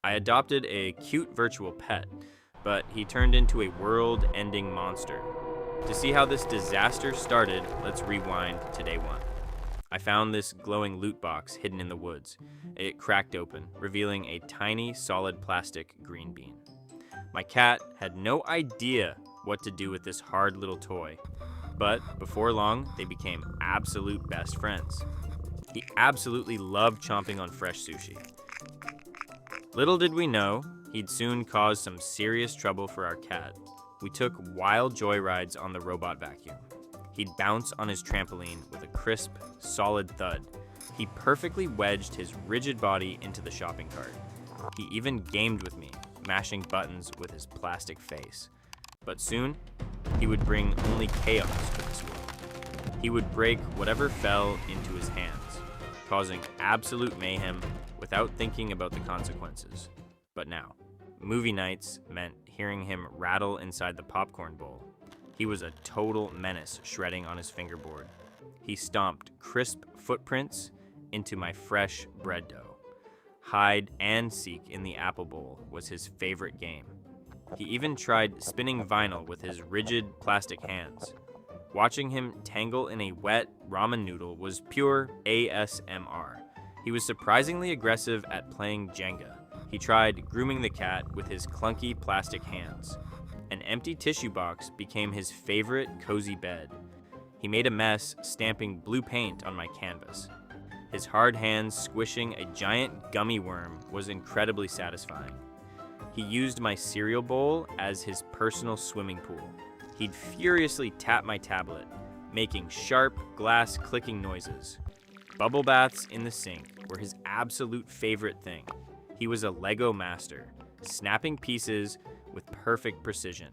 I adopted a cute virtual pet, but he turned into a world-ending monster. To see how this disaster started, let's rewind to day one. I found this glowing loot box hidden in the woods. It cracked open, revealing a tiny, solid plastic green bean. My cat had no idea what to do with this hard little toy, but before long, they became absolute best friends. He absolutely loved chomping on fresh sushi. Little did we know, he'd soon cause some serious trouble for our cat. We took wild joyrides on the robot vacuum. He'd bounce on his trampoline with a crisp, solid thud. He perfectly wedged his rigid body into the shopping cart. He even gamed with me, mashing buttons with his plastic face. But soon, he would bring only chaos to this world. He would break whatever fell into his hands, causing absolute mayhem without thinking about the consequences. But now, movie nights meant hearing him rattle inside the popcorn bowl. He was a total menace shredding on his fingerboard. He stomped crisp footprints into my fresh bread dough. Hide and seek in the apple bowl was his favorite game. He even tried spinning vinyl with his rigid plastic hands. Watching him tangle in a wet ramen noodle was pure ASMR. He was surprisingly aggressive at playing Jenga. He tried grooming the cat with his clunky plastic hands. An empty tissue box became his favorite cozy bed. He made a mess stamping blue paint on my canvas. His hard hands squishing a giant gummy worm was incredibly satisfying. He used my cereal bowl as his personal swimming pool. He'd furiously tap my tablet, making sharp glass clicking noises. Bubble baths in the sink were his absolute favorite thing. He was a Lego master, snapping pieces with perfect precision.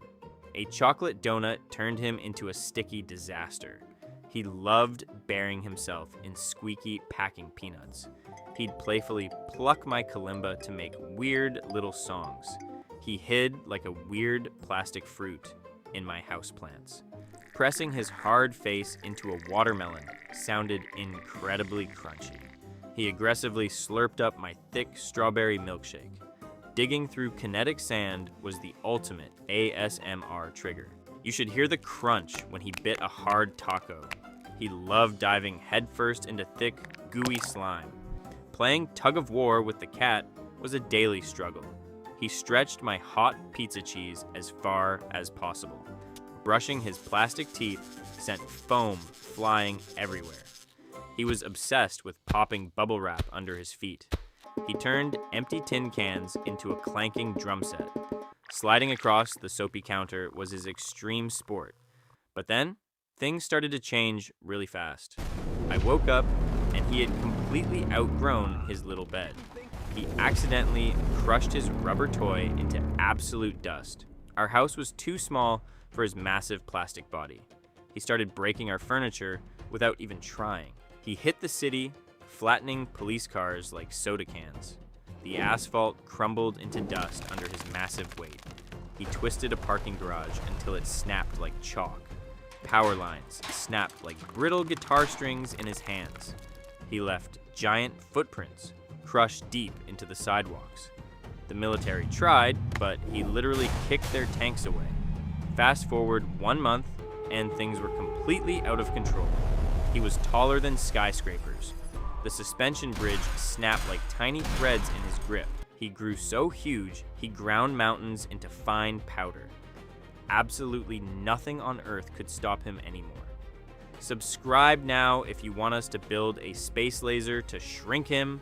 A chocolate donut turned him into a sticky disaster. He loved burying himself in squeaky packing peanuts. He'd playfully pluck my kalimba to make weird little songs. He hid like a weird plastic fruit in my houseplants. Pressing his hard face into a watermelon sounded incredibly crunchy. He aggressively slurped up my thick strawberry milkshake. Digging through kinetic sand was the ultimate ASMR trigger. You should hear the crunch when he bit a hard taco. He loved diving headfirst into thick, gooey slime. Playing tug of war with the cat was a daily struggle. He stretched my hot pizza cheese as far as possible. Brushing his plastic teeth sent foam flying everywhere. He was obsessed with popping bubble wrap under his feet. He turned empty tin cans into a clanking drum set. Sliding across the soapy counter was his extreme sport. But then, things started to change really fast. I woke up, and he had completely outgrown his little bed. He accidentally crushed his rubber toy into absolute dust. Our house was too small for his massive plastic body. He started breaking our furniture without even trying. He hit the city, flattening police cars like soda cans. The asphalt crumbled into dust under his massive weight. He twisted a parking garage until it snapped like chalk. Power lines snapped like brittle guitar strings in his hands. He left giant footprints crushed deep into the sidewalks. The military tried, but he literally kicked their tanks away. Fast forward 1 month, and things were completely out of control. He was taller than skyscrapers. The suspension bridge snapped like tiny threads in his grip. He grew so huge, he ground mountains into fine powder. Absolutely nothing on Earth could stop him anymore. Subscribe now if you want us to build a space laser to shrink him